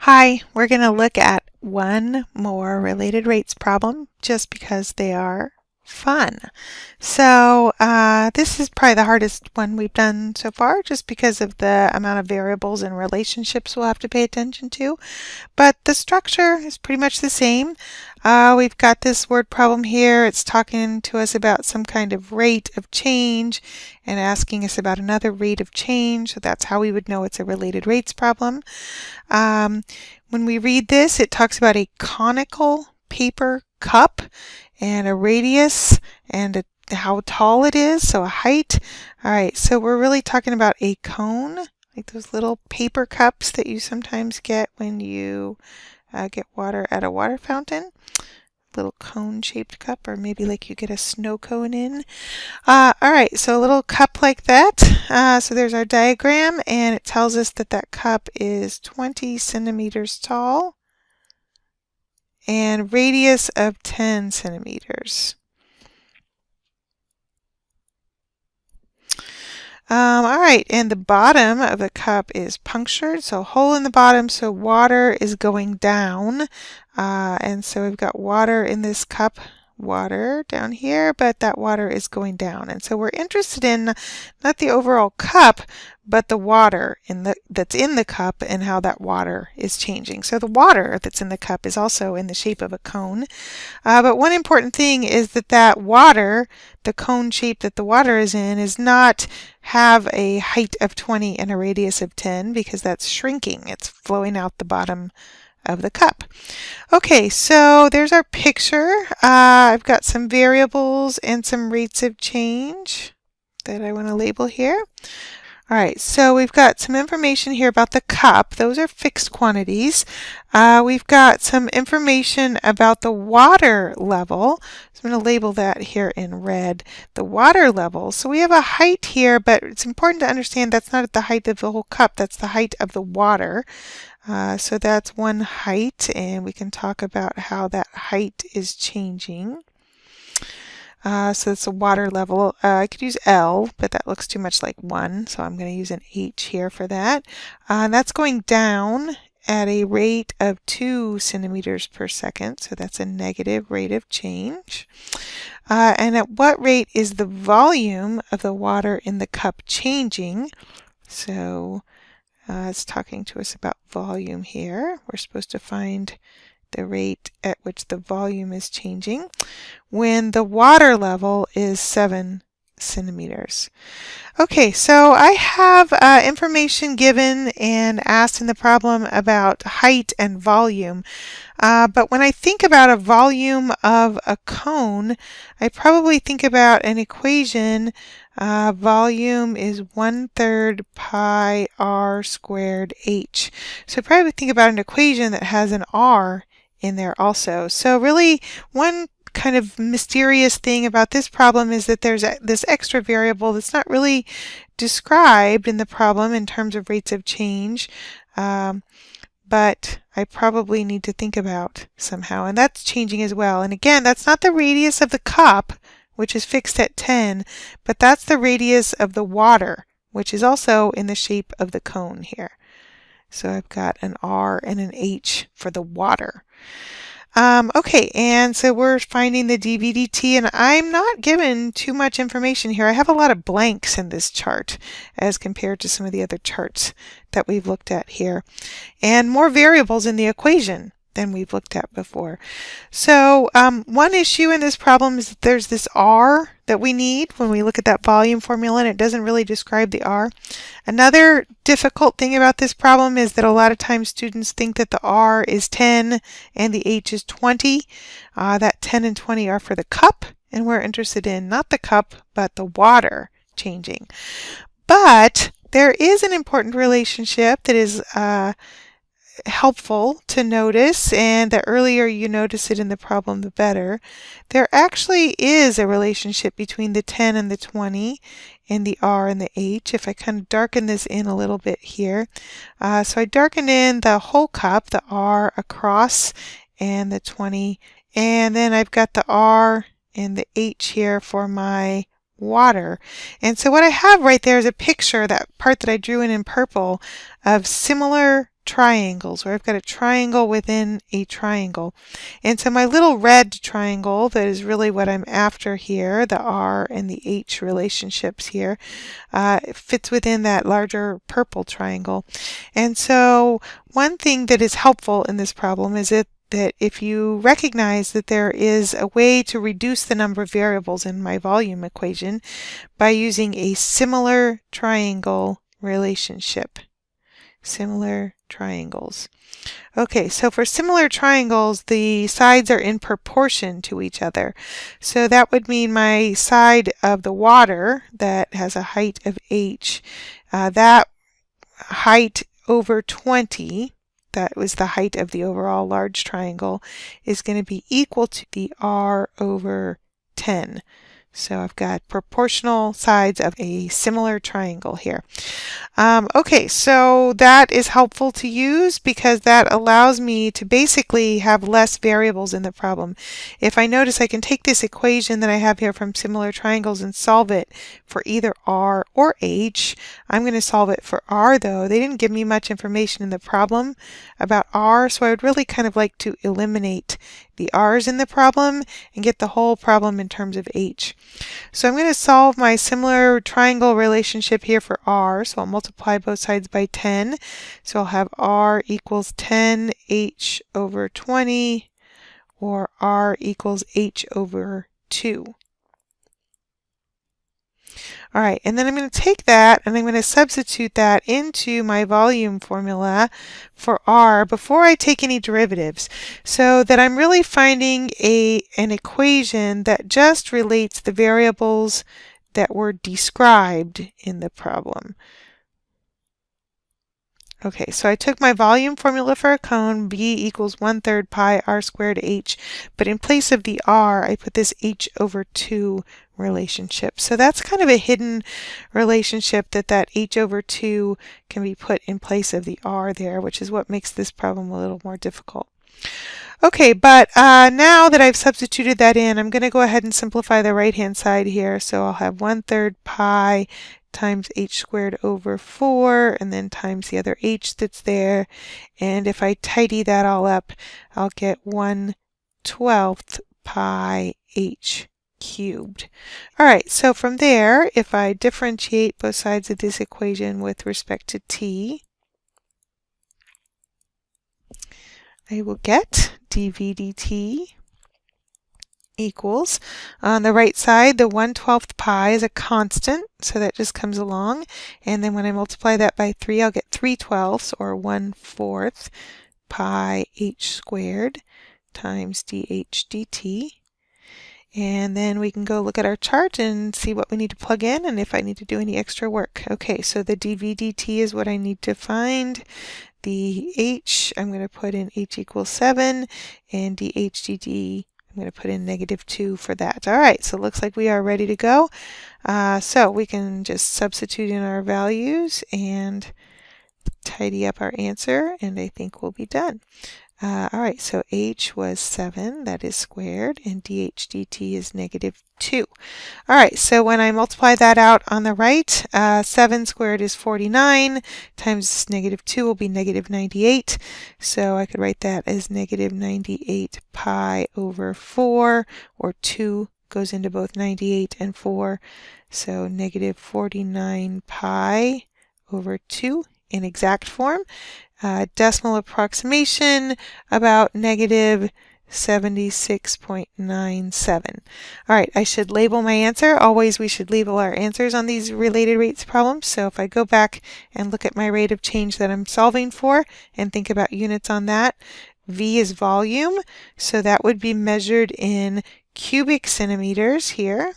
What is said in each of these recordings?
Hi, we're going to look at one more related rates problem just because they are fun. So this is probably the hardest one we've done so far just because of the amount of variables and relationships we'll have to pay attention to. But the structure is pretty much the same. We've got this word problem here. It's talking to us about some kind of rate of change and asking us about another rate of change. So that's how we would know it's a related rates problem. When we read this, it talks about a conical paper cup and a radius and how tall it is, so a height. All right, so we're really talking about a cone, like those little paper cups that you sometimes get when you get water at a water fountain. Little cone-shaped cup, or maybe like you get a snow cone in. All right, so a little cup like that. So there's our diagram, and it tells us that that cup is 20 centimeters tall and radius of 10 centimeters. All right, and the bottom of the cup is punctured, so a hole in the bottom, so water is going down. And so we've got water in this cup, water down here, but that water is going down. And so we're interested in not the overall cup, but the water that's in the cup and how that water is changing. So the water that's in the cup is also in the shape of a cone. But one important thing is that that water, the cone shape that the water is in, is not have a height of 20 and a radius of 10 because that's shrinking. It's flowing out the bottom of the cup. Okay, so there's our picture. I've got some variables and some rates of change that I want to label here. All right, so we've got some information here about the cup. Those are fixed quantities. We've got some information about the water level. So I'm going to label that here in red, the water level. So we have a height here, but it's important to understand that's not at the height of the whole cup. That's the height of the water. So that's one height, and we can talk about how that height is changing. So it's a water level. I could use L, but that looks too much like 1, so I'm going to use an H here for that. And that's going down at a rate of 2 centimeters per second, so that's a negative rate of change. And at what rate is the volume of the water in the cup changing? So it's talking to us about volume here. We're supposed to find the rate at which the volume is changing when the water level is 7 centimeters. Okay, so I have information given and asked in the problem about height and volume. But when I think about a volume of a cone, I probably think about an equation. Volume is 1/3 pi r squared h. So I probably would think about an equation that has an r in there also. So really, one kind of mysterious thing about this problem is that there's this extra variable that's not really described in the problem in terms of rates of change, but I probably need to think about somehow, and that's changing as well. And again, that's not the radius of the cup, which is fixed at 10, but that's the radius of the water, which is also in the shape of the cone here. So I've got an R and an H for the water. Okay, and so we're finding the dV/dt, and I'm not given too much information here. I have a lot of blanks in this chart as compared to some of the other charts that we've looked at here, and more variables in the equation than we've looked at before. So one issue in this problem is that there's this R that we need when we look at that volume formula, and it doesn't really describe the R. Another difficult thing about this problem is that a lot of times students think that the R is 10 and the H is 20. That 10 and 20 are for the cup, and we're interested in not the cup, but the water changing. But there is an important relationship that is helpful to notice, and the earlier you notice it in the problem, the better. There actually is a relationship between the 10 and the 20 and the R and the H. If I kind of darken this in a little bit here. So I darkened in the whole cup, the R across and the 20, and then I've got the R and the H here for my water. And so what I have right there is a picture, that part that I drew in purple, of similar triangles, where I've got a triangle within a triangle. And so my little red triangle, that is really what I'm after here, the R and the H relationships here, fits within that larger purple triangle. And so one thing that is helpful in this problem is that if you recognize that there is a way to reduce the number of variables in my volume equation by using a similar triangle relationship. Similar triangles. Okay, so for similar triangles, the sides are in proportion to each other. So that would mean my side of the water that has a height of h, that height over 20, that was the height of the overall large triangle, is going to be equal to the r over 10. So I've got proportional sides of a similar triangle here. Okay, so that is helpful to use because that allows me to basically have less variables in the problem. If I notice, I can take this equation that I have here from similar triangles and solve it for either r or h. I'm going to solve it for r though. They didn't give me much information in the problem about r, so I would really kind of like to eliminate the r's in the problem and get the whole problem in terms of h. So I'm going to solve my similar triangle relationship here for r. So I'll multiply both sides by 10. So I'll have r equals 10 h over 20, or r equals h over 2. All right, and then I'm going to take that and I'm going to substitute that into my volume formula for r before I take any derivatives, so that I'm really finding an equation that just relates the variables that were described in the problem. Okay, so I took my volume formula for a cone, b equals 1/3 pi r squared h, but in place of the r, I put this h over 2 relationship. So that's kind of a hidden relationship, that h over 2 can be put in place of the r there, which is what makes this problem a little more difficult. Okay, but now that I've substituted that in, I'm going to go ahead and simplify the right-hand side here. So I'll have 1/3 pi times h squared over 4, and then times the other h that's there. And if I tidy that all up, I'll get 1/12 pi h cubed. All right, so from there, if I differentiate both sides of this equation with respect to t, I will get dv dt equals, on the right side, the 1/12 pi is a constant, so that just comes along, and then when I multiply that by 3, I'll get 3/12, or 1/4 pi h squared times dh dt. And then we can go look at our chart and see what we need to plug in and if I need to do any extra work. Okay, so the dv dt is what I need to find. The h, I'm going to put in h equals 7, and dh dt, I'm going to put in -2 for that. All right, so it looks like we are ready to go. So we can just substitute in our values and tidy up our answer, and I think we'll be done. All right, so h was 7, that is squared, and dh dt is -2. All right, so when I multiply that out on the right, 7 squared is 49, times -2 will be -98. So I could write that as -98 pi over 4, or 2 goes into both 98 and 4. So -49 pi over 2 in exact form. Decimal approximation, about -76.97. All right, I should label my answer. Always we should label our answers on these related rates problems. So if I go back and look at my rate of change that I'm solving for and think about units on that, V is volume, so that would be measured in cubic centimeters here,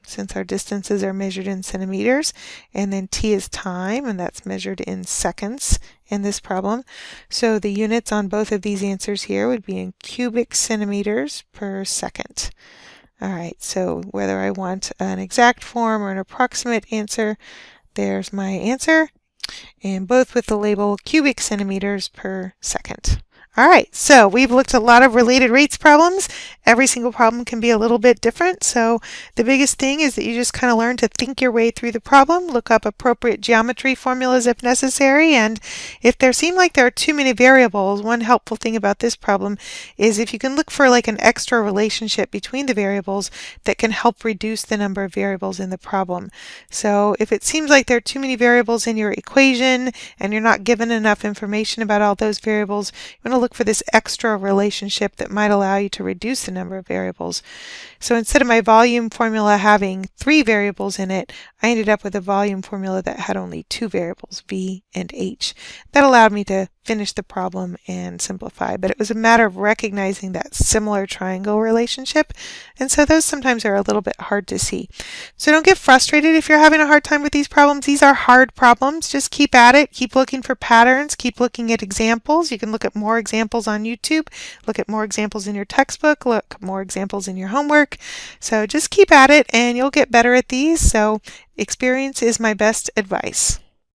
since our distances are measured in centimeters, and then t is time, and that's measured in seconds in this problem. So the units on both of these answers here would be in cubic centimeters per second. All right, so whether I want an exact form or an approximate answer, there's my answer, and both with the label cubic centimeters per second. All right, so we've looked at a lot of related rates problems. Every single problem can be a little bit different. So the biggest thing is that you just kind of learn to think your way through the problem, look up appropriate geometry formulas if necessary, and if there seem like there are too many variables, one helpful thing about this problem is if you can look for like an extra relationship between the variables that can help reduce the number of variables in the problem. So if it seems like there are too many variables in your equation and you're not given enough information about all those variables, you want to look for this extra relationship that might allow you to reduce the number of variables. So instead of my volume formula having 3 variables in it, I ended up with a volume formula that had only 2 variables, v and h. That allowed me to finish the problem and simplify, but it was a matter of recognizing that similar triangle relationship, and so those sometimes are a little bit hard to see. So don't get frustrated if you're having a hard time with these problems. These are hard problems. Just keep at it. Keep looking for patterns. Keep looking at examples. You can look at more examples on YouTube, look at more examples in your textbook, look more examples in your homework. So just keep at it and you'll get better at these. So experience is my best advice.